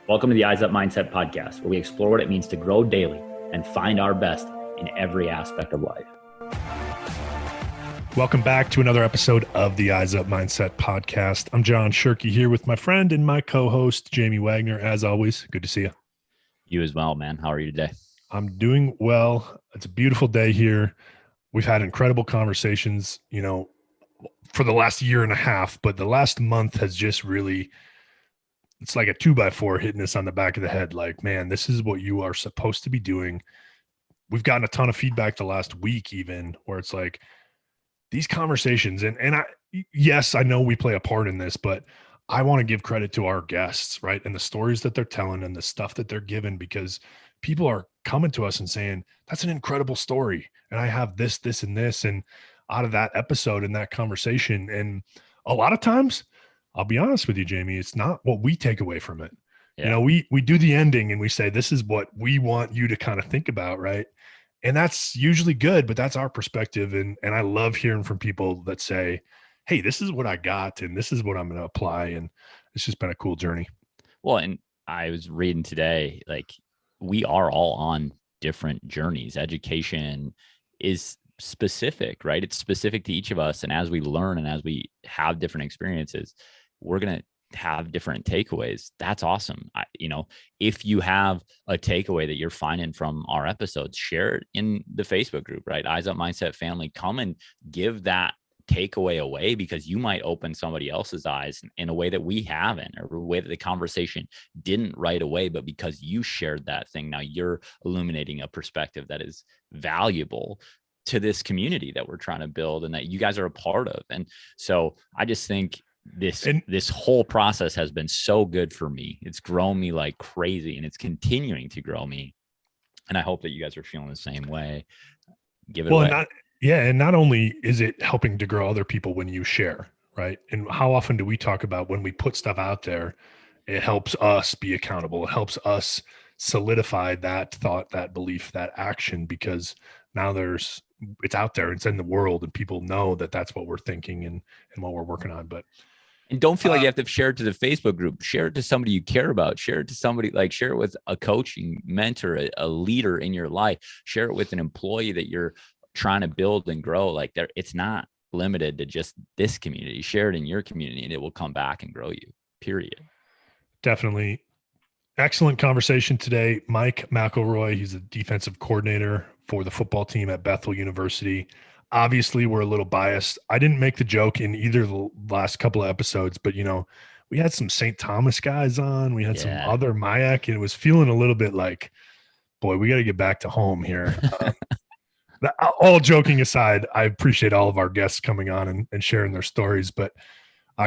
Welcome to the Eyes Up Mindset podcast, where we explore what it means to grow daily and find our best in every aspect of life. Welcome back to another episode of the Eyes Up Mindset podcast. I'm John Shirky here with my friend and my co-host, Jamie Wagner. As always, good to see you. You as well, man. How are you today? I'm doing well. It's a beautiful day here. We've had incredible conversations, for the last year and a half, but the last month has just really, it's like a 2x4 hitting us on the back of the head. Like, man, this is what you are supposed to be doing. We've gotten a ton of feedback the last week, even where it's like these conversations. Yes, I know we play a part in this, but I want to give credit to our guests, right? And the stories that they're telling and the stuff that they're giving, because people are coming to us and saying, that's an incredible story. And I have this, this, and this. And out of that episode and that conversation. And a lot of times, I'll be honest with you, Jamie, it's not what we take away from it. Yeah. We do the ending and we say, this is what we want you to kind of think about, right? And that's usually good, but that's our perspective. And I love hearing from people that say, hey, this is what I got and this is what I'm going to apply. And it's just been a cool journey. Well, and I was reading today, like we are all on different journeys. Education is specific, right? It's specific to each of us. And as we learn and as we have different experiences, we're going to have different takeaways. That's awesome. If you have a takeaway that you're finding from our episodes, share it in the Facebook group, right? Eyes Up Mindset family, come and give that takeaway away, because you might open somebody else's eyes in a way that we haven't, or a way that the conversation didn't right away, but because you shared that thing, now you're illuminating a perspective that is valuable to this community that we're trying to build and that you guys are a part of. And so I just think this whole process has been so good for me. It's grown me like crazy and it's continuing to grow me. And I hope that you guys are feeling the same way. Give it away. And not only is it helping to grow other people when you share, right? And how often do we talk about when we put stuff out there, it helps us be accountable. It helps us solidify that thought, that belief, that action, because now it's out there, it's in the world, and people know that that's what we're thinking and what we're working on. And don't feel like you have to share it to the Facebook group. Share it to somebody you care about. Share it to somebody, share it with a coaching mentor, a leader in your life. Share it with an employee that you're trying to build and grow. It's not limited to just this community. Share it in your community and it will come back and grow you, period. Definitely. Excellent conversation today. Mike McElroy, he's a defensive coordinator for the football team at Bethel University. Obviously, we're a little biased. I didn't make the joke in either of the last couple of episodes, but, we had some St. Thomas guys on. We had some other MIAC, and it was feeling a little bit like, boy, we got to get back to home here. All joking aside, I appreciate all of our guests coming on and sharing their stories. But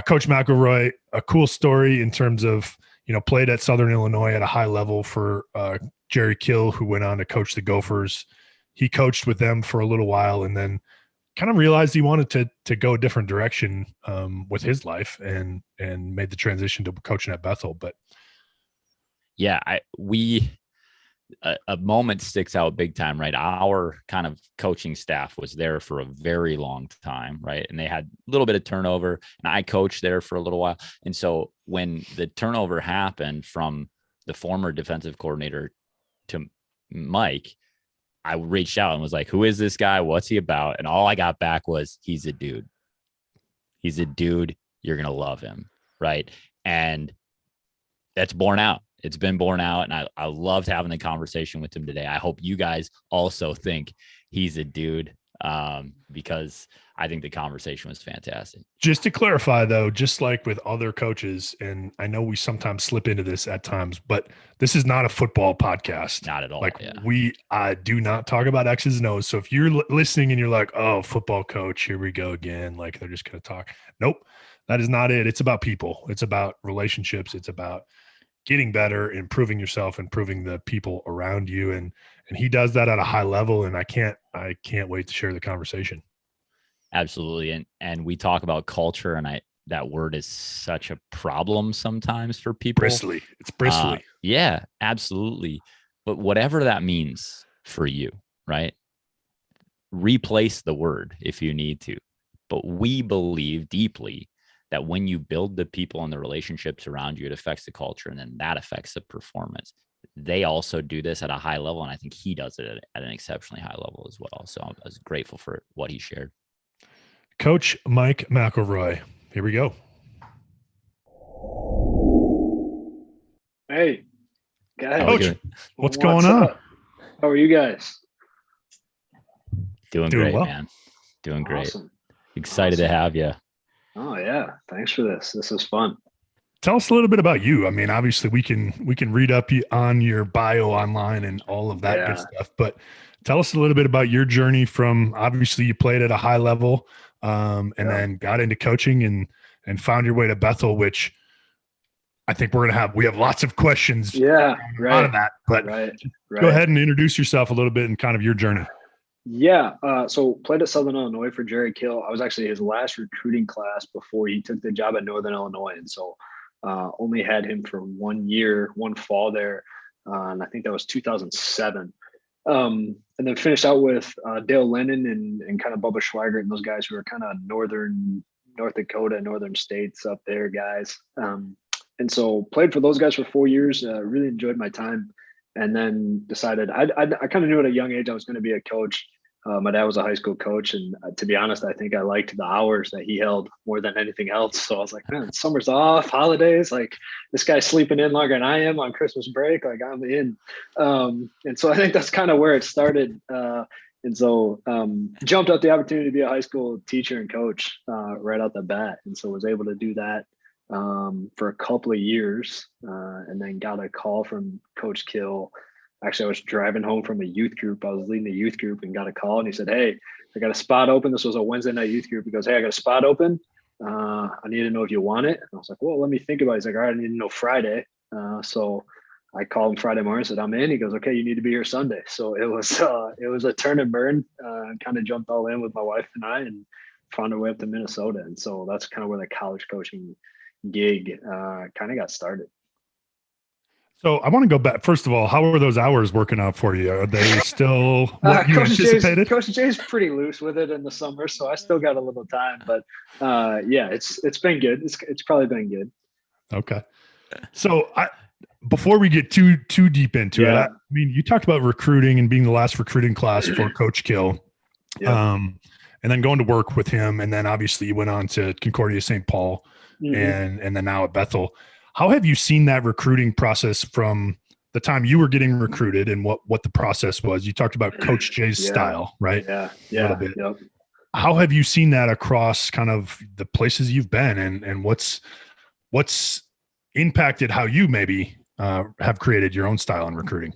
Coach McElroy, a cool story in terms of, played at Southern Illinois at a high level for Jerry Kill, who went on to coach the Gophers. He coached with them for a little while and then kind of realized he wanted to go a different direction with his life and made the transition to coaching at Bethel. But yeah, a moment sticks out big time, right? Our kind of coaching staff was there for a very long time, right? And they had a little bit of turnover, and I coached there for a little while. And so when the turnover happened from the former defensive coordinator to Mike, I reached out and was like, who is this guy? What's he about? And all I got back was, he's a dude. He's a dude. You're going to love him. Right. And that's borne out. It's been borne out. And I loved having the conversation with him today. I hope you guys also think he's a dude, because I think the conversation was fantastic. Just to clarify, though, just like with other coaches, and I know we sometimes slip into this at times, but this is not a football podcast. Not at all. We do not talk about X's and O's. So if you're listening and you're like, oh, football coach, here we go again, like they're just going to talk. Nope, that is not it. It's about people. It's about relationships. It's about getting better, improving yourself, improving the people around you. And he does that at a high level. And I can't wait to share the conversation. Absolutely. And we talk about culture, and that word is such a problem sometimes for people. Bristly. It's bristly. Yeah, absolutely. But whatever that means for you, right? Replace the word if you need to. But we believe deeply that when you build the people and the relationships around you, it affects the culture, and then that affects the performance. They also do this at a high level, and I think he does it at an exceptionally high level as well. So I was grateful for what he shared. Coach Mike McElroy. Here we go. Hey, guys. Coach, what's going on? Up? How are you guys? Doing great, well, man. Doing great. Awesome. Excited to have you. Oh yeah, thanks for this. This is fun. Tell us a little bit about you. I mean, obviously we can read up on your bio online and all of that good stuff, but tell us a little bit about your journey from, obviously you played at a high level, and then got into coaching and found your way to Bethel, which I think we have lots of questions out of that, but go ahead and introduce yourself a little bit and kind of your journey. Yeah. So played at Southern Illinois for Jerry Kill. I was actually his last recruiting class before he took the job at Northern Illinois. And so only had him for 1 year, one fall there. And I think that was 2007. And then finished out with Dale Lennon and kind of Bubba Schweigert and those guys who are kind of North Dakota, northern states up there guys. And so played for those guys for 4 years, really enjoyed my time, and then decided I kind of knew at a young age I was going to be a coach. My dad was a high school coach, and to be honest, I think I liked the hours that he held more than anything else. So I was like, man, summer's off, holidays, like this guy's sleeping in longer than I am on Christmas break, like I'm in. And so I think that's kind of where it started. And so jumped at the opportunity to be a high school teacher and coach right out the bat. And so was able to do that for a couple of years, and then got a call from Coach Kill. Actually, I was driving home from a youth group. I was leading a youth group and got a call, and he said, "Hey, I got a spot open." This was a Wednesday night youth group. He goes, "Hey, I got a spot open. I need to know if you want it." And I was like, "Well, let me think about it." He's like, "All right, I need to know Friday." So I called him Friday morning, said, "I'm in." He goes, "Okay, you need to be here Sunday." So it was a turn and burn, kind of jumped all in with my wife and I and found our way up to Minnesota. And so that's kind of where the college coaching gig kind of got started. So I want to go back. First of all, how are those hours working out for you? Are they still what you anticipated? Coach Jay's pretty loose with it in the summer, so I still got a little time. But yeah, it's been good. It's probably been good. Okay. So before we get too deep into it, I mean, you talked about recruiting and being the last recruiting class for Coach Kill, and then going to work with him, and then obviously you went on to Concordia St. Paul, and then now at Bethel. How have you seen that recruiting process from the time you were getting recruited and what the process was? You talked about Coach Jay's style, right? Yeah. A little bit. How have you seen that across kind of the places you've been, and what's impacted how you maybe have created your own style in recruiting?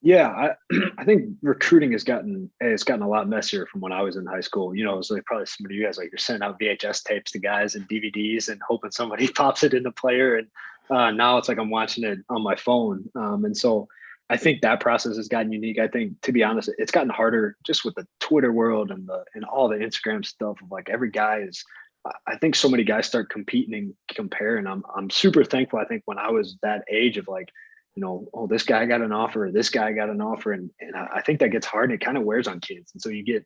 Yeah, I think recruiting has gotten a lot messier from when I was in high school. You know, it was like probably some of you guys, like you're sending out VHS tapes to guys and DVDs and hoping somebody pops it in the player. And now it's like I'm watching it on my phone. And so I think that process has gotten unique. I think, to be honest, it's gotten harder just with the Twitter world and all the Instagram stuff of like every guy is. I think so many guys start competing and comparing. I'm super thankful. I think when I was that age of like, you know, oh, this guy got an offer, this guy got an offer. And I think that gets hard and it kind of wears on kids. And so you get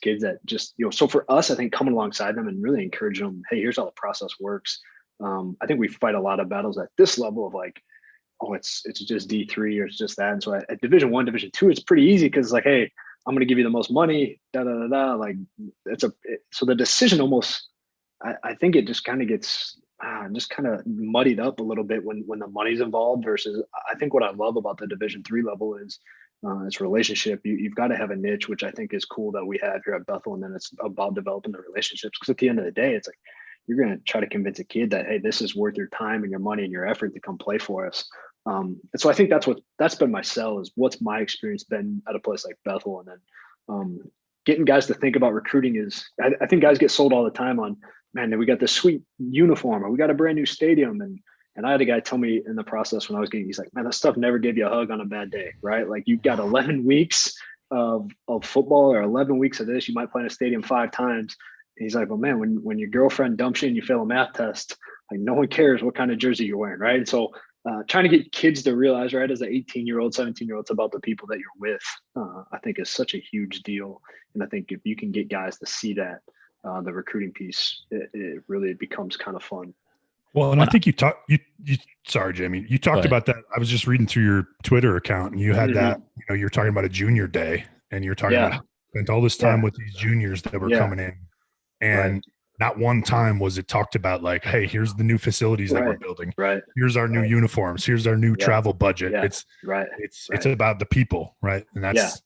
kids that just, you know, so for us, I think coming alongside them and really encouraging them, hey, here's how the process works. I think we fight a lot of battles at this level of like, oh, it's just D3 or it's just that. And so at Division I, Division II, it's pretty easy because like, hey, I'm going to give you the most money, like so the decision almost, I think it just kind of gets just kind of muddied up a little bit when the money's involved versus I think what I love about the Division III level is it's relationship. You've got to have a niche, which I think is cool that we have here at Bethel. And then it's about developing the relationships because at the end of the day, it's like you're going to try to convince a kid that, hey, this is worth your time and your money and your effort to come play for us. And so I think that's been my sell is what's my experience been at a place like Bethel. And then getting guys to think about recruiting is I think guys get sold all the time on, man, we got this sweet uniform or we got a brand new stadium. And I had a guy tell me in the process when I was getting, he's like, man, that stuff never gave you a hug on a bad day, right? Like you've got 11 weeks of football or 11 weeks of this, you might play in a stadium 5 times. And he's like, well, man, when your girlfriend dumps you and you fail a math test, like no one cares what kind of jersey you're wearing, right? And so trying to get kids to realize, right, as an 18-year-old, 17-year-old, it's about the people that you're with, I think is such a huge deal. And I think if you can get guys to see that, the recruiting piece, it really becomes kind of fun. Well, and I think sorry, Jamie, you talked about that. I was just reading through your Twitter account and you had that, you're talking about a junior day and you're talking about how you spent all this time with these juniors that were coming in, and not one time was it talked about like, hey, here's the new facilities that we're building. Right. Here's our new uniforms. Here's our new travel budget. Yeah. It's about the people. Right. And that's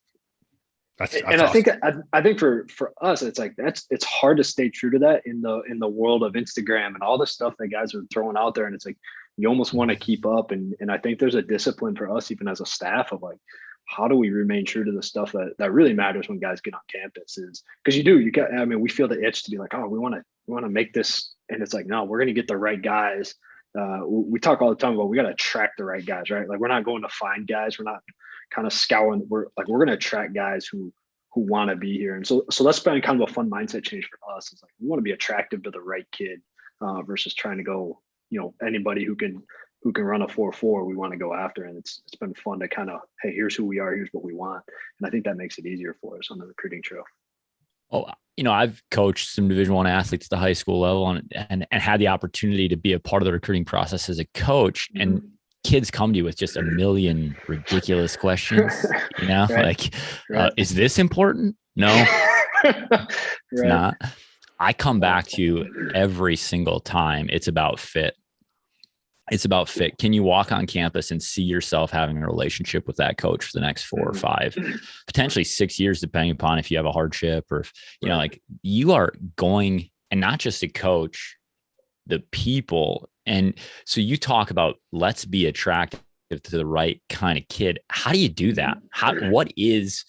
and awesome. I think for us, it's like, it's hard to stay true to that in the world of Instagram and all the stuff that guys are throwing out there. And it's like, you almost want to keep up. And I think there's a discipline for us, even as a staff, of like, how do we remain true to the stuff that really matters when guys get on campus? Is because we feel the itch to be like, oh, we want to make this. And it's like, no, we're going to get the right guys. We talk all the time about, we got to attract the right guys, right? Like, we're not going to find guys. We're not kind of scouring. We're going to attract guys who want to be here. And so that's been kind of a fun mindset change for us. It's like, we want to be attractive to the right kid versus trying to go, anybody who can run a 4.4, we want to go after. And it's been fun to kind of, hey, here's who we are, here's what we want. And I think that makes it easier for us on the recruiting trail. Oh, I've coached some Division I athletes at the high school level and had the opportunity to be a part of the recruiting process as a coach. And kids come to you with just a million ridiculous questions, is this important? No, it's not. I come back to you every single time. It's about fit. It's about fit. Can you walk on campus and see yourself having a relationship with that coach for the next 4 or 5, potentially 6 years, depending upon if you have a hardship or, if, like you are going, and not just a coach, the people. And so you talk about, let's be attractive to the right kind of kid. How do you do that? What is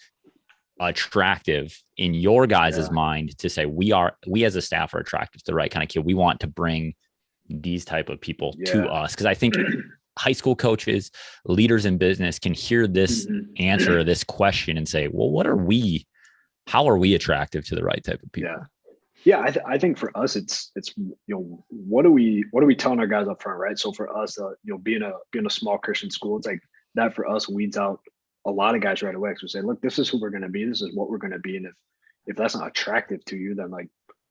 attractive in your guys' mind to say we as a staff are attractive to the right kind of kid? We want to bring these type of people to us. Cause I think high school coaches, leaders in business can hear this answer, this question and say, well, how are we attractive to the right type of people? Yeah. I think for us, it's, what are we telling our guys up front? Right. So for us, being a small Christian school, it's like that for us weeds out a lot of guys right away. Cause we say, look, this is who we're going to be. This is what we're going to be. And if that's not attractive to you, then like,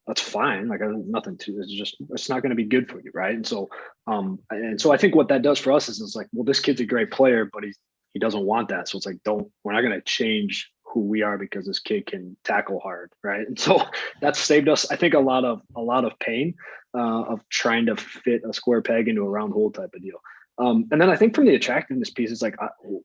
that's fine. Like, nothing to, it's not going to be good for you. Right. And so I think what that does for us is it's like, well, this kid's a great player, but he doesn't want that. So it's like, we're not going to change who we are because this kid can tackle hard. Right. And so that's saved us, I think, a lot of pain of trying to fit a square peg into a round hole type of deal. And then I think from the attractiveness piece, it's like,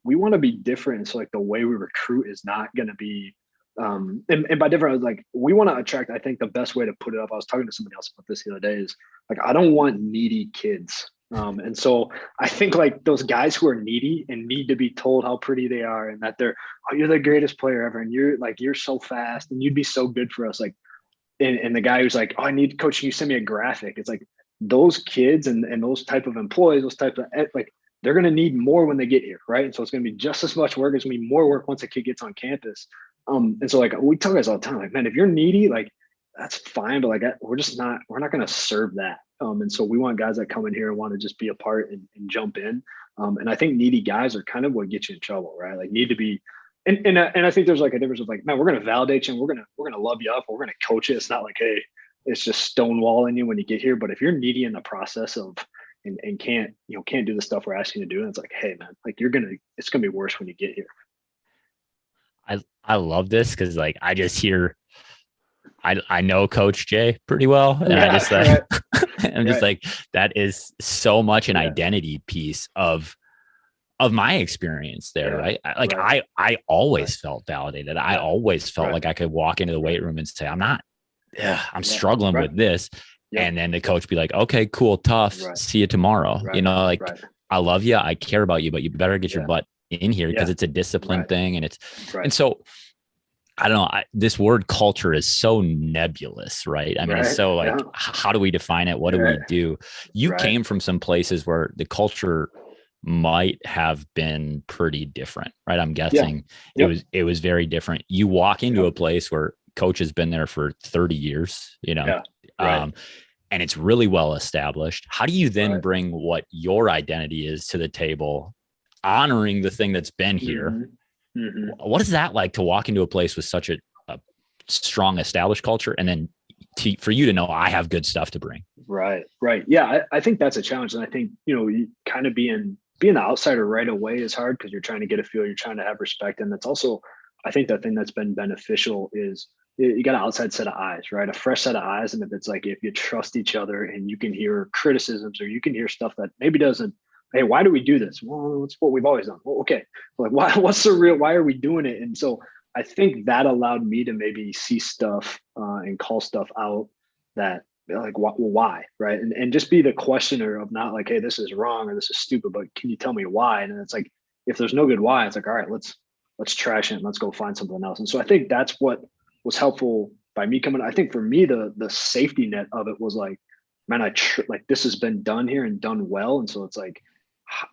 we want to be different. And so like the way we recruit is not going to be, and by different, I was like, we want to attract, I think the best way to put it up, I was talking to somebody else about this the other day, is like, I don't want needy kids. And so I think like those guys who are needy and need to be told how pretty they are and that you're the greatest player ever. And you're so fast and you'd be so good for us. Like, and the guy who's like, oh, I need coach, can you send me a graphic? It's like those kids and those type of employees, those types of like, they're going to need more when they get here. Right. And so it's going to be just as much work. It's going to be more work once a kid gets on campus. And so like we tell guys all the time, like, man, if you're needy, like that's fine, but like we're not going to serve that. And so we want guys that come in here and want to just be a part and jump in. And I think needy guys are kind of what gets you in trouble, right? Like need to be, and I think there's like a difference of like, man, we're going to validate you and we're going to love you up. We're going to coach you. It's not like, hey, it's just stonewalling you when you get here. But if you're needy in the process of, and can't do the stuff we're asking you to do, and it's like, hey man, like it's going to be worse when you get here. I love this because like I just hear, I know Coach Jay pretty well, and I just like I'm just like, that is so much an identity piece of my experience there, right? I always felt validated. I always felt like I could walk into the weight room and say, I'm struggling with this, and then the coach be like, okay, cool, tough, see you tomorrow. I love you, I care about you, but you better get your butt in here because it's a discipline thing. And and so I don't know, this word culture is so nebulous, right? I mean, it's so like, how do we define it? What do we do? You came from some places where the culture might have been pretty different, right? I'm guessing it was very different. You walk into a place where coach has been there for 30 years, and it's really well established. How do you then bring what your identity is to the table, honoring the thing that's been here? What is that like to walk into a place with such a strong established culture and then for you to know I have good stuff to bring. Right. Yeah, I think that's a challenge. And I think, you kind of being the outsider right away is hard because you're trying to get a feel, you're trying to have respect. And that's also, I think the thing that's been beneficial is you got an outside set of eyes, right? A fresh set of eyes. And if it's like, if you trust each other and you can hear criticisms or you can hear stuff that maybe doesn't, hey, why do we do this? Well, it's what we've always done. Well, okay. Like, why are we doing it? And so I think that allowed me to maybe see stuff and call stuff out that, like, why, right? And just be the questioner of not like, hey, this is wrong or this is stupid, but can you tell me why? And it's like, if there's no good why, it's like, all right, let's trash it and let's go find something else. And so I think that's what was helpful by me coming. I think for me, the safety net of it was like, man, like this has been done here and done well. And so it's like,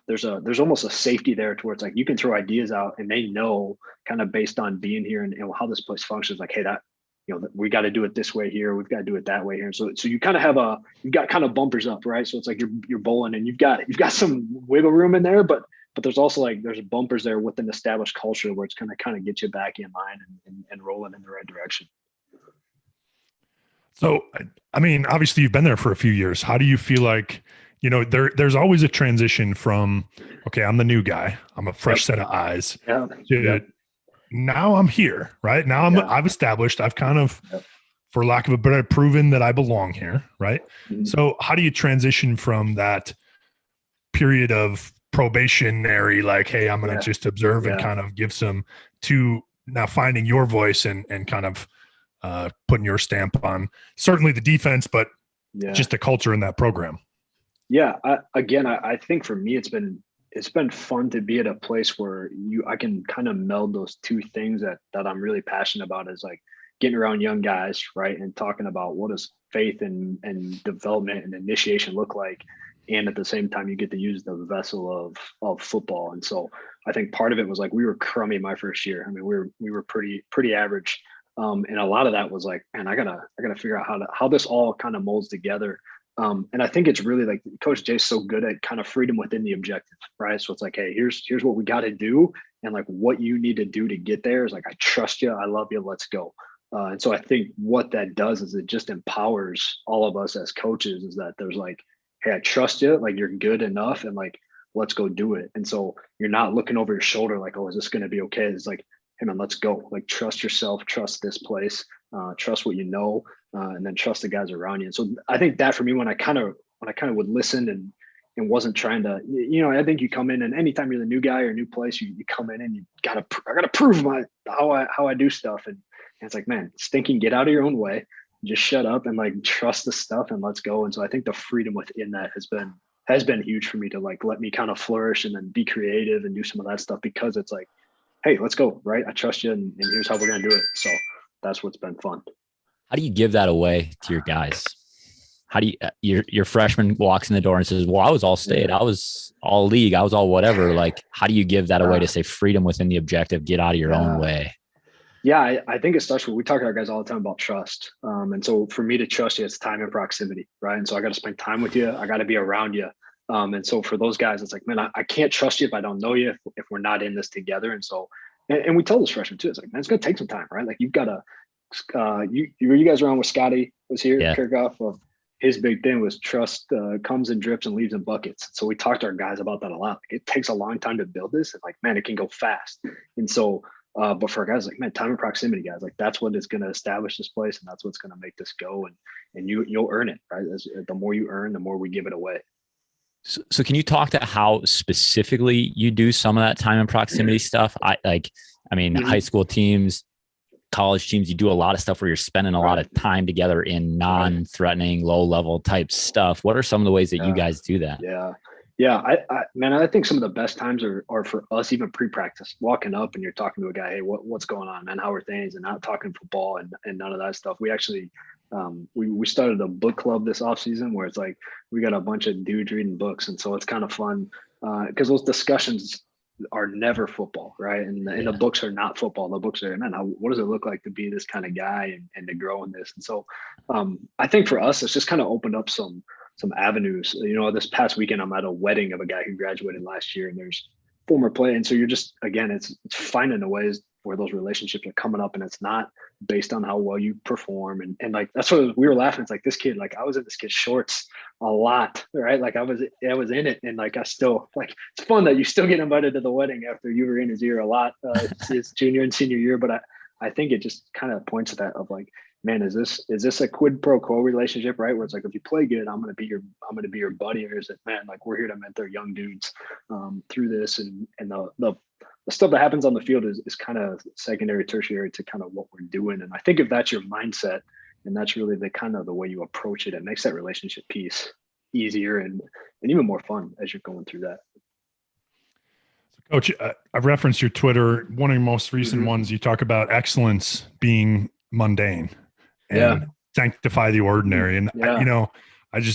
there's almost a safety there to where it's like, you can throw ideas out and they know kind of based on being here and how this place functions, like, hey, that, we got to do it this way here. We've got to do it that way here. So you kind of have you've got kind of bumpers up, right? So it's like you're bowling and you've got some wiggle room in there, but there's also like, there's bumpers there with an established culture where it's going to kind of get you back in line and rolling in the right direction. So, I mean, obviously you've been there for a few years. How do you feel like, there's always a transition from, okay, I'm the new guy, I'm a fresh set of eyes, to now I'm here, right? Now I've established, I've kind of, for lack of a better, proven that I belong here, right? Mm-hmm. So how do you transition from that period of probationary, like, hey, I'm going to just observe and kind of give some, to now finding your voice and kind of putting your stamp on certainly the defense, but just the culture in that program? Yeah. I think for me, it's been fun to be at a place where I can kind of meld those two things that I'm really passionate about, is like getting around young guys, right? And talking about what does faith and development and initiation look like. And at the same time, you get to use the vessel of football. And so I think part of it was like, we were crummy my first year. I mean, we were pretty average. And a lot of that was like, man, I gotta figure out how this all kind of molds together. And I think it's really like Coach Jay's so good at kind of freedom within the objective, right? So it's like, hey, here's what we got to do. And like what you need to do to get there is like, I trust you. I love you. Let's go. And so I think what that does is it just empowers all of us as coaches, is that there's like, hey, I trust you. Like, you're good enough, and like, let's go do it. And so you're not looking over your shoulder like, oh, is this going to be okay? It's like, hey man, let's go. Like, trust yourself, trust this place, trust what you know, and then trust the guys around you. And so I think that for me, when I kind of would listen and wasn't trying to, I think you come in, and anytime you're the new guy or a new place, you come in and I gotta prove how I do stuff. And it's like, man, stinking, get out of your own way, just shut up and like trust the stuff and let's go. And so I think the freedom within that has been huge for me to like, let me kind of flourish and then be creative and do some of that stuff, because it's like, hey, let's go, right? I trust you, and here's how we're going to do it. So that's what's been fun. How do you give that away to your guys? How do your freshman walks in the door and says, well, I was all state, I was all league, I was all whatever. Like, how do you give that away to say freedom within the objective, get out of your own way? Yeah, I think it starts with, we talk to our guys all the time about trust. And so for me to trust you, it's time and proximity, right? And so I got to spend time with you. I got to be around you. And so for those guys, it's like, man, I can't trust you if I don't know you, if we're not in this together. And so, and we tell those freshmen too, it's like, man, it's going to take some time, right? Like, you've got to, you guys around with Scotty was here, Kirchhoff, of his big thing was trust comes in drips and leaves in buckets. So we talked to our guys about that a lot. Like, it takes a long time to build this, and like, man, it can go fast. And so, but for guys, like, man, time and proximity, guys, like, that's what is going to establish this place, and that's what's going to make this go. And you'll earn it, right? The more you earn, the more we give it away. So can you talk to how specifically you do some of that time and proximity stuff? High school teams, college teams, you do a lot of stuff where you're spending a lot of time together in non-threatening, low-level type stuff. What are some of the ways that you guys do that? Yeah. I think some of the best times are for us, even pre-practice, walking up and you're talking to a guy, hey, what's going on, man? How are things? And not talking football and none of that stuff. We actually, we started a book club this off season where it's like, we got a bunch of dudes reading books. And so it's kind of fun because those discussions are never football, right? And the books are not football. The books are, man, what does it look like to be this kind of guy and to grow in this? And so I think for us, it's just kind of opened up some avenues. This past weekend, I'm at a wedding of a guy who graduated last year, and there's former play. And so you're just, again, it's finding the ways where those relationships are coming up and it's not based on how well you perform. And like, that's what we were laughing. It's like this kid, like I was in this kid's shorts a lot, right? Like I was in it. And like, I still like, it's fun that you still get invited to the wedding after you were in his ear a lot, his junior and senior year. But I think it just kind of points to that of like, man, is this a quid pro quo relationship, right? Where it's like, if you play good, I'm gonna be your buddy, or is it, man, like we're here to mentor young dudes through this, and the stuff that happens on the field is kind of secondary, tertiary to kind of what we're doing. And I think if that's your mindset, and that's really the kind of the way you approach it, it makes that relationship piece easier and even more fun as you're going through that. Coach, I've referenced your Twitter. One of your most recent ones, you talk about excellence being mundane and sanctify the ordinary. And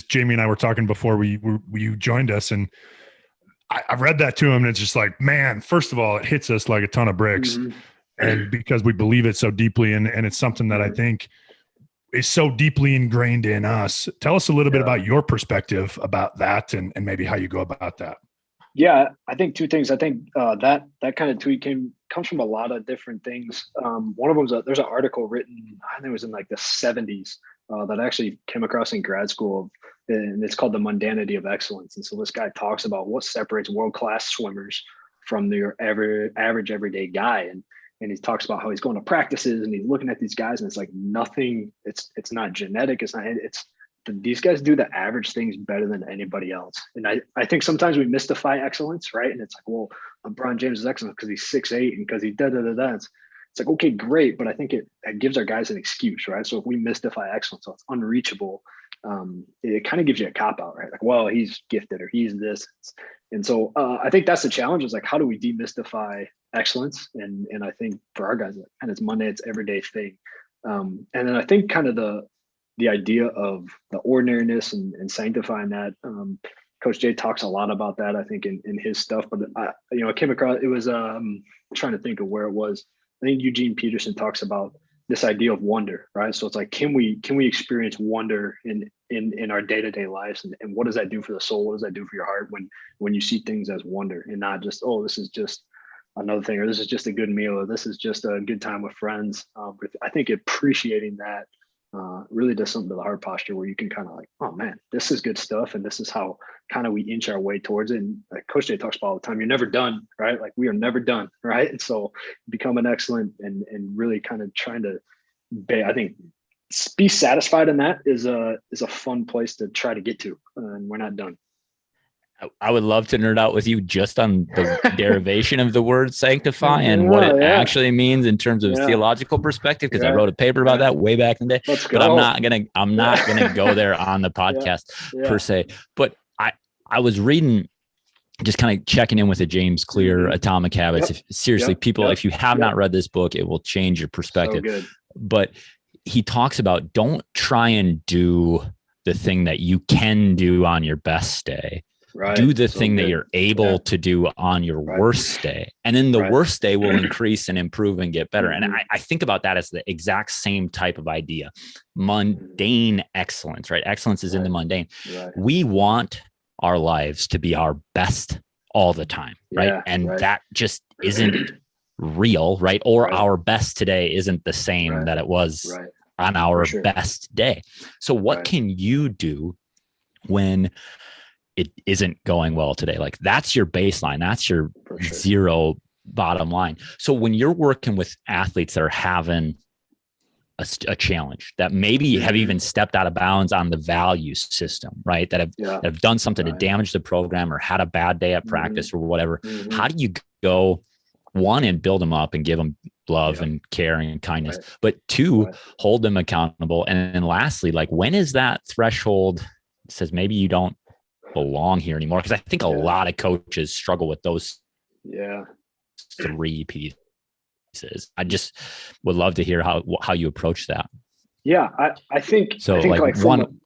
Jamie and I were talking before you joined us, and I read that to him, and it's just like, man, first of all, it hits us like a ton of bricks, and because we believe it so deeply, and it's something that I think is so deeply ingrained in us. Tell us a little bit about your perspective about that, and maybe how you go about that. Yeah, I think two things. I think that kind of tweet comes from a lot of different things. One of them there's an article written, I think it was in like the 70s, that I actually came across in grad school, and it's called The Mundanity of Excellence. And so this guy talks about what separates world-class swimmers from the average everyday guy. And he talks about how he's going to practices and he's looking at these guys, and it's like nothing, it's not genetic, these guys do the average things better than anybody else. And I think sometimes we mystify excellence, right? And it's like, well, LeBron James is excellent because he's 6'8" and because he da-da-da-da. It's like, okay, great. But I think it gives our guys an excuse, right? So if we mystify excellence, so it's unreachable, it kind of gives you a cop-out, right? Like, well, he's gifted or he's this. And so I think that's the challenge, is like, how do we demystify excellence? And I think for our guys, and it's Monday, it's everyday thing. And then I think kind of the idea of the ordinariness and sanctifying that. Coach Jay talks a lot about that, I think, in his stuff. But I came across, it was trying to think of where it was. I think Eugene Peterson talks about this idea of wonder, right? So it's like, can we experience wonder in our day-to-day lives, and what does that do for the soul? What does that do for your heart when you see things as wonder, and not just, oh, this is just another thing, or this is just a good meal, or this is just a good time with friends. But I think appreciating that really does something to the heart posture, where you can kind of like, oh man, this is good stuff, and this is how kind of we inch our way towards it. And like Coach Jay talks about all the time, you're never done, right? Like, we are never done, right? And so becoming excellent and really kind of trying to I think be satisfied in that is a fun place to try to get to, and we're not done. I would love to nerd out with you just on the derivation of the word sanctify and what it actually means in terms of theological perspective, because I wrote a paper about that way back in the day. But I'm not gonna go there on the podcast per se. But I was reading, just kind of checking in with the James Clear Atomic Habits. If you have not read this book, it will change your perspective. So good. But he talks about, don't try and do the thing that you can do on your best day. Right. Do the thing that you're able to do on your worst day. And then the worst day will increase and improve and get better. And I think about that as the exact same type of idea. Mundane excellence, right? Excellence is in the mundane. Right. We want our lives to be our best all the time, right? That just isn't real, right? Or our best today isn't the same that it was on our best day. So what can you do when it isn't going well today? Like, that's your baseline. That's your zero bottom line. So when you're working with athletes that are having a challenge, that maybe have even stepped out of bounds on the value system, right? That have done something to damage the program, or had a bad day at practice or whatever. How do you go, one, and build them up and give them love and caring and kindness, but two, hold them accountable. And then lastly, like, when is that threshold says maybe you don't belong here anymore? Because I think a lot of coaches struggle with those three pieces. I just would love to hear how you approach that. Yeah, I think so. I think like one.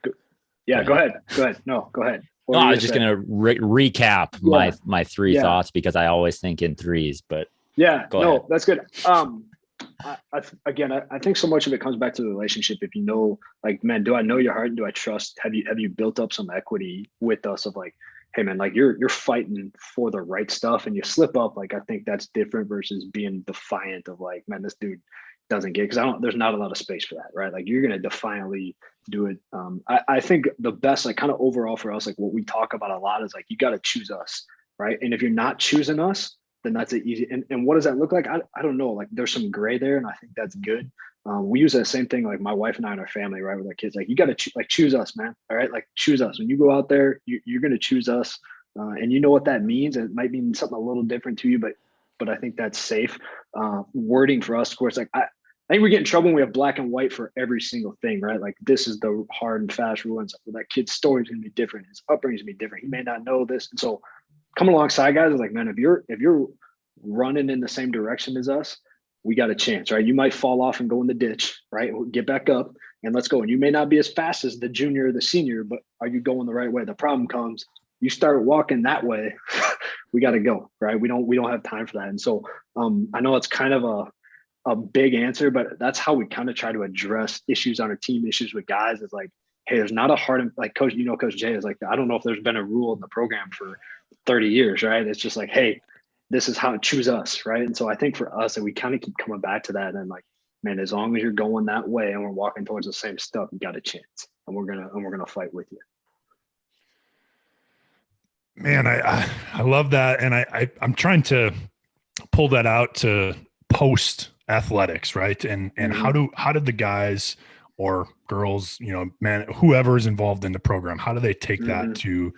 Go ahead. No, go ahead. No, I was just going to recap my three thoughts, because I always think in threes. But that's good. I think so much of it comes back to the relationship. If you know, like, man, do I know your heart? Do I trust? Have you built up some equity with us of like, hey man, like you're fighting for the right stuff and you slip up, like I think that's different versus being defiant of like, man, this dude doesn't get, because there's not a lot of space for that, right? Like you're gonna defiantly do it. I think the best, like kind of overall for us, like what we talk about a lot is like you got to choose us, right? And if you're not choosing us, then that's an easy. And what does that look like? I don't know. Like there's some gray there, and I think that's good. We use that same thing, like my wife and I and our family, right, with our kids. Like you got to like choose us, man. All right, like choose us. When you go out there, you're going to choose us, and you know what that means. It might mean something a little different to you, but I think that's safe wording for us. Of course, like I think we get in trouble when we have black and white for every single thing, right? Like this is the hard and fast rule, and that kid's story is going to be different. His upbringing is going to be different. He may not know this, and so coming alongside guys is like, man, if you're running in the same direction as us, we got a chance, right? You might fall off and go in the ditch, right? Get back up and let's go. And you may not be as fast as the junior or the senior, but are you going the right way? The problem comes, you start walking that way, we got to go, right? We don't have time for that. And so I know it's kind of a big answer, but that's how we kind of try to address issues on our team, issues with guys. Is like, hey, there's not a hard, like Coach, Coach Jay is like, I don't know if there's been a rule in the program for 30 years, right? It's just like, hey, this is how to choose us, right? And so I think for us, and we kind of keep coming back to that, and like, man, as long as you're going that way and we're walking towards the same stuff, you got a chance, and we're gonna fight with you. Man, I love that, and I'm trying to pull that out to post athletics, right? And how did the guys or girls, man, whoever is involved in the program, how do they take that to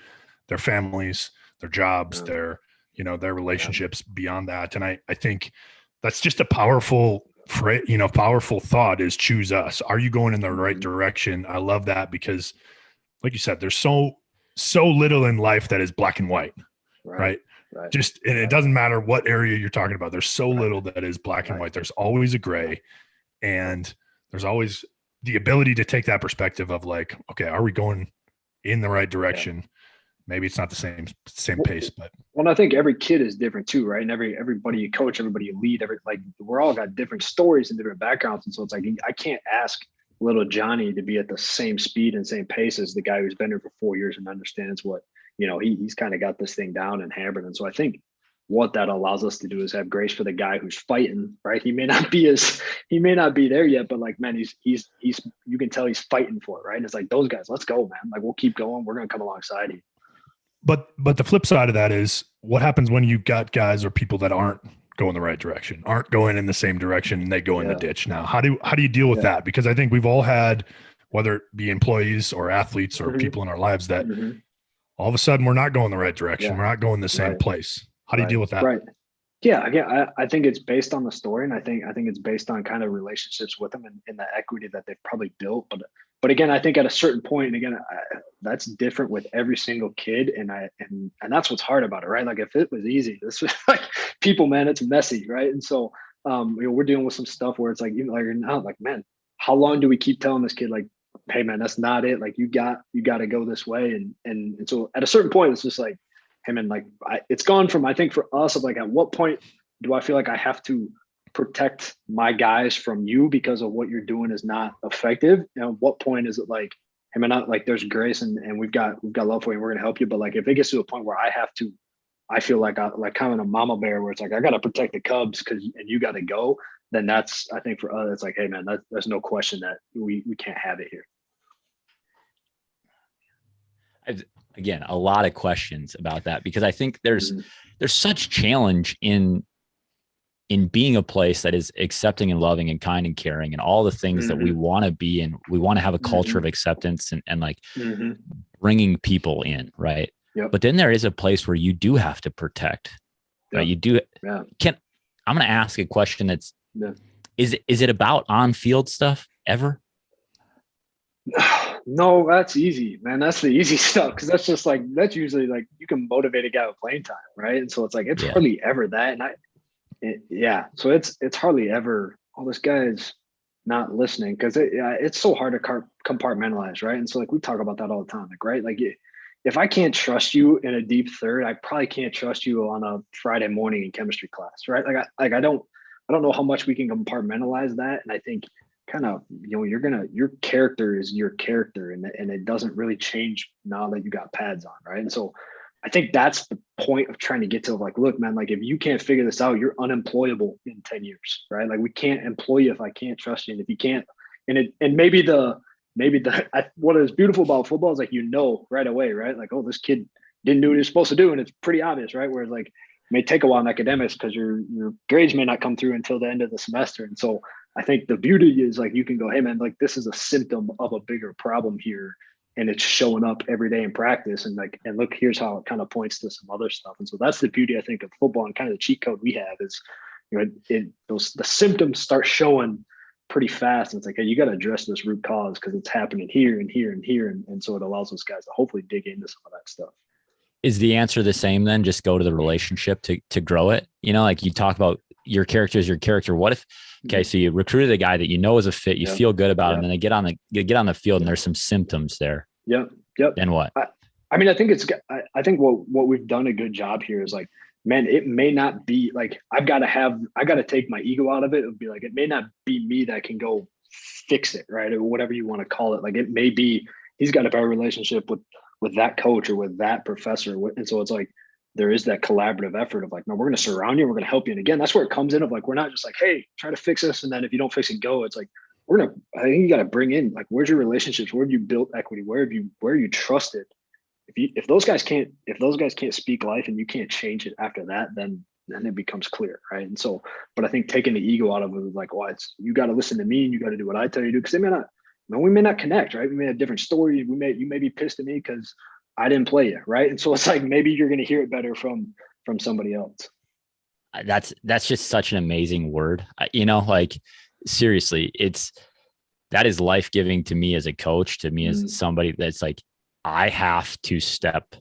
their families, their jobs, their relationships beyond that? And I think that's just a powerful thought is choose us. Are you going in the right direction? I love that because like you said, there's so little in life that is black and white, right? Just, and it doesn't matter what area you're talking about. There's so little that is black and white. There's always a gray, and there's always the ability to take that perspective of like, okay, are we going in the right direction? Maybe it's not the same pace, but I think every kid is different too, right? And everybody you coach, everybody you lead, we're all got different stories and different backgrounds, and so it's like I can't ask little Johnny to be at the same speed and same pace as the guy who's been here for 4 years and understands what he's kind of got this thing down and hammered. And so I think what that allows us to do is have grace for the guy who's fighting, right? He may not be there yet, but like, man, he's you can tell he's fighting for it, right? And it's like, those guys, let's go, man. Like, we'll keep going. We're going to come alongside you. But the flip side of that is what happens when you got guys or people that aren't going the right direction, aren't going in the same direction, and they go in the ditch. Now, how do you deal with that? Because I think we've all had, whether it be employees or athletes or people in our lives, that all of a sudden we're not going the right direction. We're not going the same place. How do you deal with that? Right. Yeah. Again, I think it's based on the story, and I think it's based on kind of relationships with them and the equity that they've probably built. But again, I think at a certain point, and again, that's different with every single kid, and that's what's hard about it, right? Like if it was easy, this was like people, man, it's messy, right? And so we're dealing with some stuff where it's like, you're not like, man, how long do we keep telling this kid like, hey, man, that's not it. Like you got to go this way, and so at a certain point, it's just like, hey, man, like it's gone from, I think for us, of like, at what point do I feel like I have to protect my guys from you because of what you're doing is not effective? What point is it like, hey, man, not like there's grace and we've got love for you and we're going to help you. But like, if it gets to a point where I feel like kind of a mama bear where it's like, I got to protect the cubs and you got to go, then that's, I think for us, it's like, hey, man, there's no question that we can't have it here. Again, a lot of questions about that, because I think there's such challenge in being a place that is accepting and loving and kind and caring and all the things that we want to be, and we want to have a culture of acceptance and like bringing people in, right? Yep. But then there is a place where you do have to protect. Right? You do. Yeah. I'm going to ask a question that's, is it about on-field stuff ever? No, that's easy, man. That's the easy stuff, because that's usually like you can motivate a guy with playing time, right? And so it's like it's hardly ever that. And so it's hardly ever, oh, this guy's not listening, because it's so hard to compartmentalize, right? And so like we talk about that all the time, like, right? Like if I can't trust you in a deep third, I probably can't trust you on a Friday morning in chemistry class, right? I don't know how much we can compartmentalize that, and I think kind of, your character is your character, and it doesn't really change now that you got pads on, right? And so I think that's the point of trying to get to, like, look, man, like if you can't figure this out, you're unemployable in 10 years, right? Like we can't employ you if I can't trust you. And if you can't, and what is beautiful about football is like, right away, right? Like, oh, this kid didn't do what he was supposed to do. And it's pretty obvious, right? Whereas like, it may take a while in academics because your grades may not come through until the end of the semester. And so I think the beauty is like, you can go, hey man, like this is a symptom of a bigger problem here. And it's showing up every day in practice. And like, and look, here's how it kind of points to some other stuff. And so that's the beauty, I think, of football, and kind of the cheat code we have is, the symptoms start showing pretty fast. And it's like, hey, you got to address this root cause because it's happening here and here and here. And so it allows those guys to hopefully dig into some of that stuff. Is the answer the same then? Just go to the relationship to grow it? Like you talk about your character is your character. What if, okay, so you recruited a guy that you know is a fit, you feel good about him, and then they get on the field and there's some symptoms there. Yep. Then what? I mean, I think what we've done a good job here is like, man, it may not be like, I got to take my ego out of it. It would be like, it may not be me that can go fix it, right? Or whatever you want to call it. Like it may be, he's got a better relationship with that coach or with that professor. And so it's like, there is that collaborative effort of like, no, we're going to surround you. We're going to help you. And again, that's where it comes in of like, we're not just like, hey, try to fix this. And then if you don't fix it, go. It's like, I think you got to bring in, like, where's your relationships? Where have you built equity? Where are you trusted? If those guys can't speak life and you can't change it after that, then it becomes clear. Right. And so, but I think taking the ego out of it is like, well, you got to listen to me and you got to do what I tell you to do. Cause we may not connect, right? We may have different stories. You may be pissed at me because I didn't play you, right? And so it's like, maybe you're going to hear it better from somebody else. That's just such an amazing word. Like seriously, that is life-giving to me as a coach, to me as somebody that's like, I have to step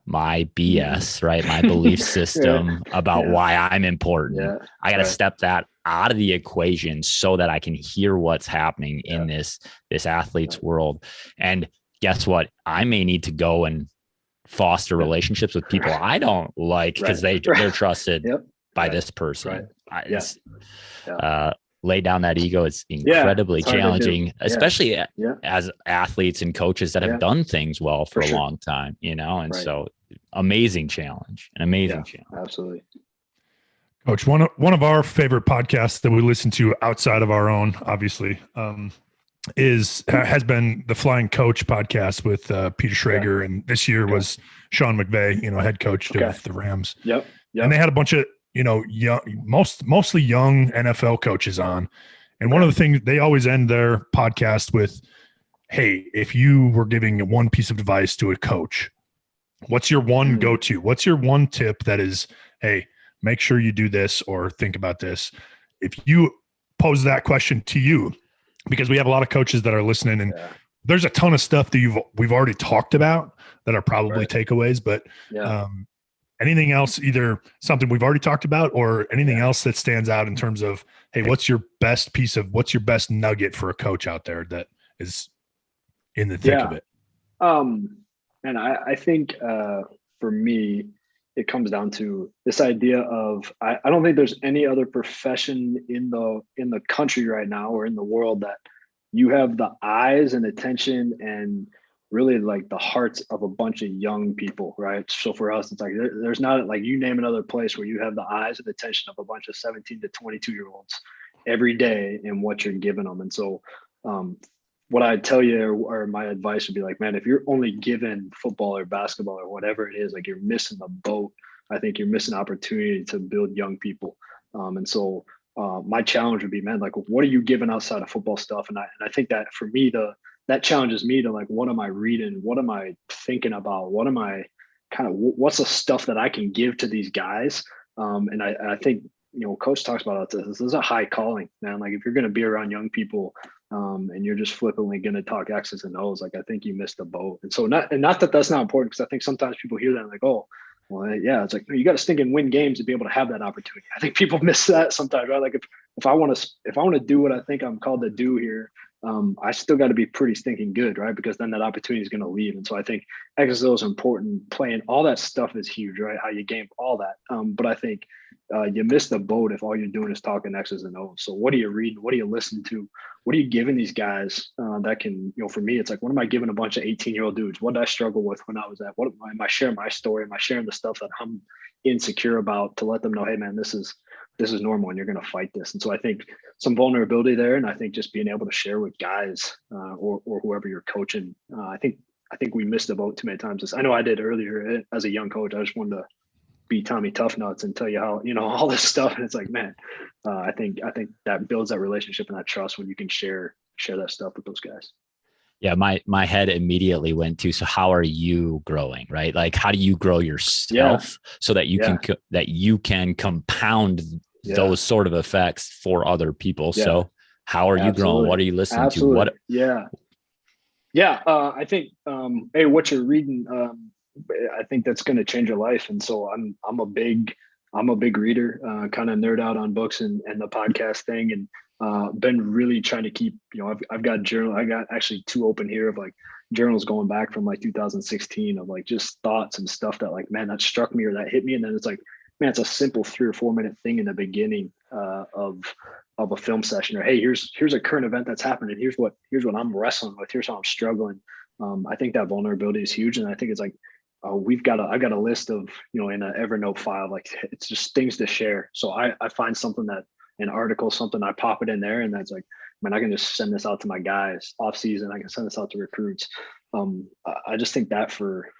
my BS, right? My belief system about why I'm important. Yeah. I got to step that out of the equation so that I can hear what's happening in this athlete's world. And guess what? I may need to go and foster relationships with people I don't like because they're trusted by this person. Lay down that ego. It's incredibly challenging, especially as athletes and coaches that have done things well for a long time, and so amazing challenge. Absolutely. Coach, one of our favorite podcasts that we listen to outside of our own, obviously, has been the Flying Coach podcast with Peter Schrager, and this year was Sean McVay, head coach of the Rams. Yep. And they had a bunch of young, mostly young NFL coaches on, and one of the things they always end their podcast with, "Hey, if you were giving one piece of advice to a coach, what's your one go-to? What's your one tip that is, hey, make sure you do this or think about this?" If you pose that question to you, because we have a lot of coaches that are listening, and there's a ton of stuff that we've already talked about that are probably takeaways, but anything else, either something we've already talked about or anything else that stands out in terms of, hey, what's your best nugget for a coach out there that is in the thick of it? And I think for me, it comes down to this idea of, I don't think there's any other profession in the country right now or in the world that you have the eyes and attention and really like the hearts of a bunch of young people, right? So for us, it's like, there's not, like, you name another place where you have the eyes and attention of a bunch of 17 to 22-year-olds every day and what you're giving them. And so what I'd tell you or my advice would be like, man, if you're only given football or basketball or whatever it is, like, you're missing the boat. I think you're missing opportunity to build young people. And so my challenge would be, man, like, what are you giving outside of football stuff? And I think that for me, that challenges me to like, what am I reading? What am I thinking about? What's the stuff that I can give to these guys? And I think, coach talks about this. This is a high calling, man. Like, if you're going to be around young people and you're just flippantly going to talk X's and O's, like, I think you missed the boat. And so not that that's not important, because I think sometimes people hear that and like, oh, well, yeah, it's like, you got to stink and win games to be able to have that opportunity. I think people miss that sometimes, right? Like, if I want to do what I think I'm called to do here, I still got to be pretty stinking good, right? Because then that opportunity is going to leave. And so I think X's and O's is important. Playing all that stuff is huge, right? How you game all that. But I think you miss the boat if all you're doing is talking X's and O's. So what are you reading? What are you listening to? What are you giving these guys that can, for me, it's like, what am I giving a bunch of 18-year-old dudes? What did I struggle with when I was at? What am I sharing my story? Am I sharing the stuff that I'm insecure about to let them know, hey man, this is normal and you're going to fight this. And so I think some vulnerability there. And I think just being able to share with guys or whoever you're coaching, I think we missed the boat too many times. I know I did earlier as a young coach. I just wanted to be Tommy Tough Nuts and tell you how, all this stuff. And it's like, man, I think that builds that relationship and that trust when you can share that stuff with those guys. Yeah. My head immediately went to, so how are you growing, right? Like, how do you grow yourself so that you can compound those sort of effects for other people? Yeah. So how are you growing? What are you listening to? What? Yeah. I think, hey, what you're reading, I think that's going to change your life. And so I'm a big reader, kind of nerd out on books and the podcast thing. And been really trying to keep, I've got journal. I got actually 2 open here of like journals going back from like 2016 of like just thoughts and stuff that like, man, that struck me or that hit me. And then it's like, man, it's a simple 3 or 4 minute thing in the beginning of a film session, or, hey, here's a current event that's happening. Here's what I'm wrestling with. Here's how I'm struggling. I think that vulnerability is huge. And I think it's like, I've got a list of, in an Evernote file, like it's just things to share. So I find something that an article, something, I pop it in there, and that's like, man, I can just send this out to my guys off season. I can send this out to recruits. I just think that for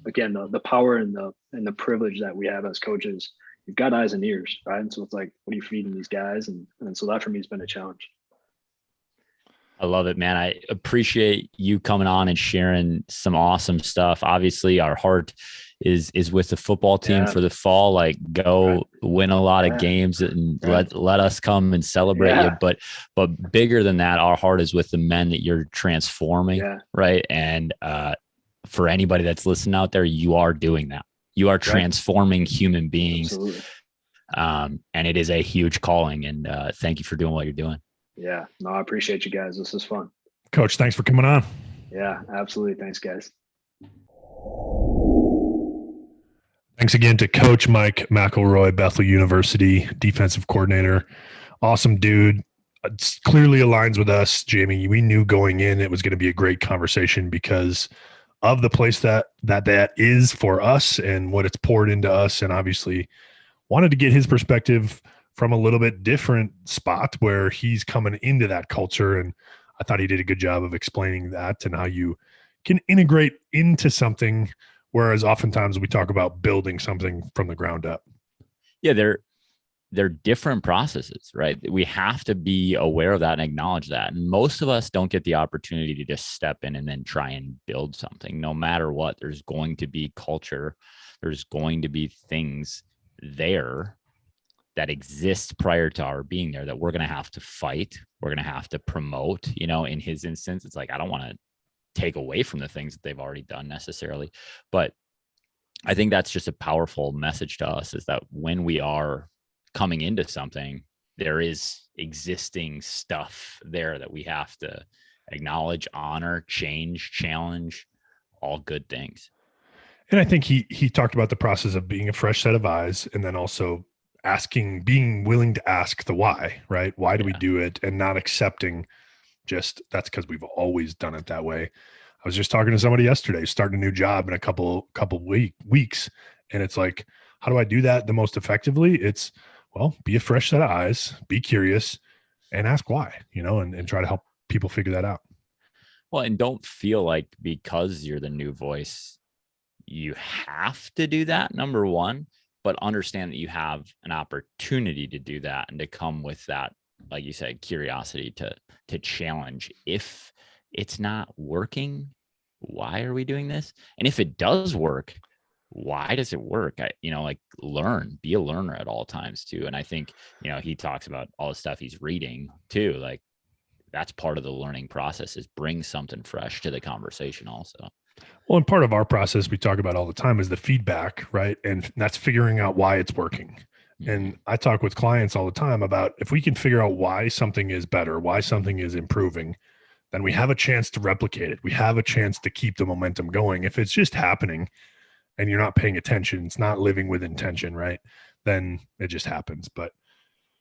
again, the power and the privilege that we have as coaches, you've got eyes and ears, right? And so it's like, what are you feeding these guys? And so that for me has been a challenge. I love it, man. I appreciate you coming on and sharing some awesome stuff. Obviously, our heart is with the football team for the fall. Like, go win a lot of games and let us come and celebrate you. But bigger than that, our heart is with the men that you're transforming, right? And for anybody that's listening out there, you are doing that. You are transforming human beings. Absolutely. And it is a huge calling. And thank you for doing what you're doing. Yeah, no, I appreciate you guys. This is fun. Coach, thanks for coming on. Yeah, absolutely. Thanks, guys. Thanks again to Coach Mike McElroy, Bethel University defensive coordinator. Awesome dude. It clearly aligns with us, Jamie. We knew going in it was going to be a great conversation because of the place that is for us and what it's poured into us, and obviously wanted to get his perspective from a little bit different spot where he's coming into that culture. And I thought he did a good job of explaining that and how you can integrate into something, whereas oftentimes we talk about building something from the ground up. Yeah, they're different processes, right? We have to be aware of that and acknowledge that. And most of us don't get the opportunity to just step in and then try and build something. No matter what, there's going to be culture. There's going to be things there that exists prior to our being there that we're going to have to fight. We're going to have to promote. In his instance, it's like, I don't want to take away from the things that they've already done necessarily. But I think that's just a powerful message to us, is that when we are coming into something, there is existing stuff there that we have to acknowledge, honor, change, challenge, all good things. And I think he talked about the process of being a fresh set of eyes, and then also being willing to ask the why, right? Why do we do it? And not accepting just that's because we've always done it that way. I was just talking to somebody yesterday, starting a new job in a couple weeks. And it's like, how do I do that the most effectively? It's, well, be a fresh set of eyes, be curious, and ask why, and try to help people figure that out. Well, and don't feel like because you're the new voice, you have to do that, number one. But understand that you have an opportunity to do that and to come with that, like you said, curiosity to challenge. If it's not working, why are we doing this? And if it does work, why does it work? Learn, be a learner at all times too. And I think, he talks about all the stuff he's reading too. Like, that's part of the learning process, is bring something fresh to the conversation also. Well, and part of our process we talk about all the time is the feedback, right? And that's figuring out why it's working. Mm-hmm. And I talk with clients all the time about, if we can figure out why something is better, why something is improving, then we have a chance to replicate it. We have a chance to keep the momentum going. If it's just happening and you're not paying attention, it's not living with intention, right? Then it just happens.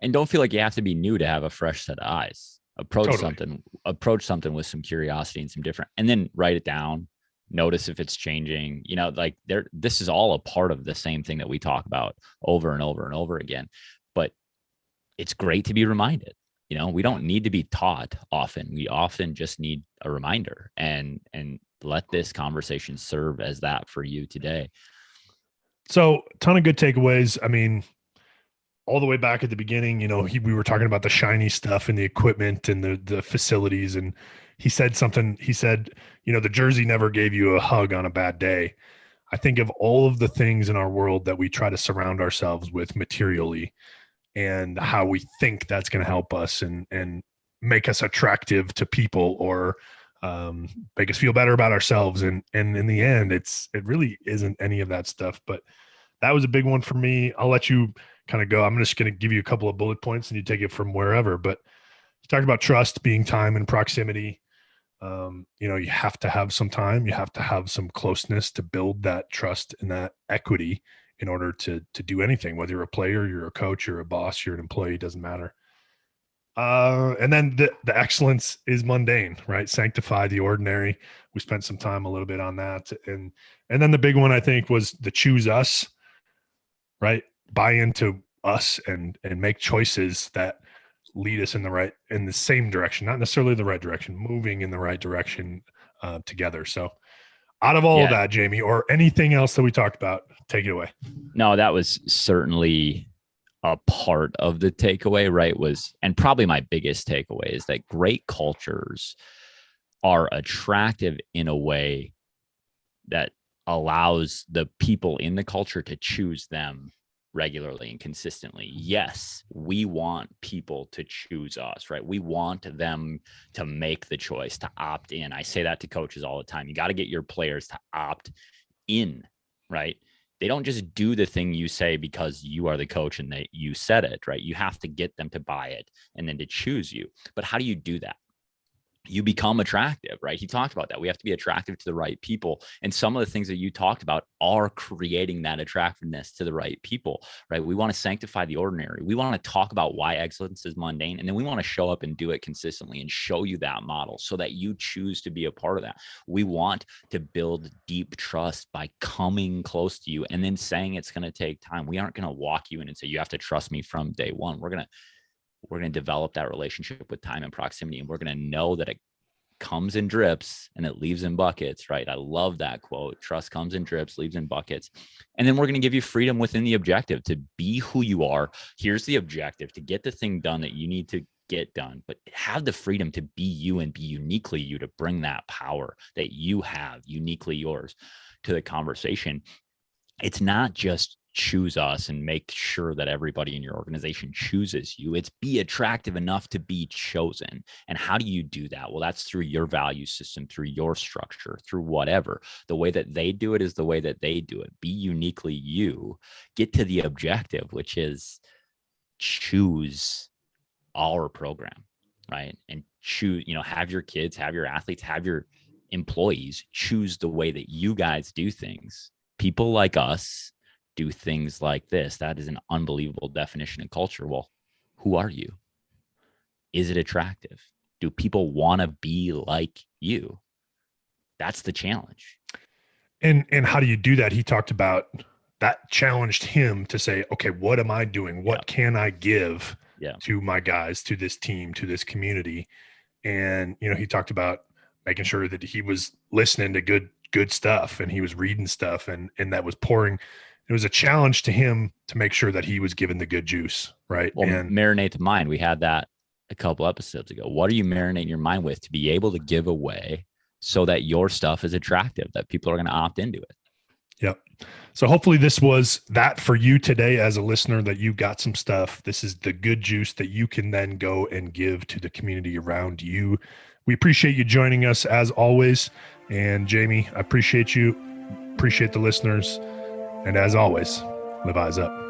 And don't feel like you have to be new to have a fresh set of eyes. Approach something with some curiosity and some different, and then write it down. Notice if it's changing, like this is all a part of the same thing that we talk about over and over and over again. But it's great to be reminded. We don't need to be taught often. We often just need a reminder, and let this conversation serve as that for you today. So, ton of good takeaways. I mean, all the way back at the beginning, we were talking about the shiny stuff and the equipment and the facilities. And he said something, the jersey never gave you a hug on a bad day. I think of all of the things in our world that we try to surround ourselves with materially, and how we think that's going to help us and make us attractive to people, or make us feel better about ourselves. And in the end, it really isn't any of that stuff. But that was a big one for me. I'll let you kind of go. I'm just going to give you a couple of bullet points and you take it from wherever. But you talked about trust being time and proximity. You have to have some time, you have to have some closeness to build that trust and that equity in order to do anything, whether you're a player, you're a coach, you're a boss, you're an employee, doesn't matter. And then the excellence is mundane, right? Sanctify the ordinary. We spent some time a little bit on that. And then the big one, I think, was the choose us, right? Buy into us and make choices that lead us in the same direction, not necessarily the right direction, moving in the right direction together. So out of all of that, Jamie, or anything else that we talked about, take it away. No, that was certainly a part of the takeaway, right? And probably my biggest takeaway is that great cultures are attractive in a way that allows the people in the culture to choose them regularly and consistently. Yes, we want people to choose us, right? We want them to make the choice, to opt in. I say that to coaches all the time. You got to get your players to opt in, right? They don't just do the thing you say because you are the coach and you said it, right? You have to get them to buy it and then to choose you. But how do you do that? You become attractive, right? He talked about that. We have to be attractive to the right people. And some of the things that you talked about are creating that attractiveness to the right people, right? We want to sanctify the ordinary. We want to talk about why excellence is mundane. And then we want to show up and do it consistently and show you that model so that you choose to be a part of that. We want to build deep trust by coming close to you and then saying it's going to take time. We aren't going to walk you in and say, you have to trust me from day one. We're going to develop that relationship with time and proximity. And we're going to know that it comes in drips and it leaves in buckets, right? I love that quote. Trust comes in drips, leaves in buckets. And then we're going to give you freedom within the objective to be who you are. Here's the objective: to get the thing done that you need to get done, but have the freedom to be you and be uniquely you, to bring that power that you have uniquely yours to the conversation. It's not just choose us and make sure that everybody in your organization chooses you. It's be attractive enough to be chosen. And how do you do that? Well, that's through your value system, through your structure, through whatever. The way that they do it is the way that they do it. Be uniquely you. Get to the objective, which is choose our program, right? And choose, have your kids, have your athletes, have your employees choose the way that you guys do things. People like us do things like this. That is an unbelievable definition of culture. Well, who are you? Is it attractive? Do people want to be like you? That's the challenge. And how do you do that? He talked about that challenged him to say, okay, what am I doing? What can I give to my guys, to this team, to this community? And, he talked about making sure that he was listening to good stuff and he was reading stuff and that was pouring. It was a challenge to him to make sure that he was given the good juice, right? Well, and marinate the mind. We had that a couple episodes ago. What are you marinating your mind with to be able to give away so that your stuff is attractive, that people are going to opt into it? Yep. So hopefully this was that for you today as a listener, that you got some stuff. This is the good juice that you can then go and give to the community around you. We appreciate you joining us as always. And Jamie, I appreciate you. Appreciate the listeners. And as always, live eyes up.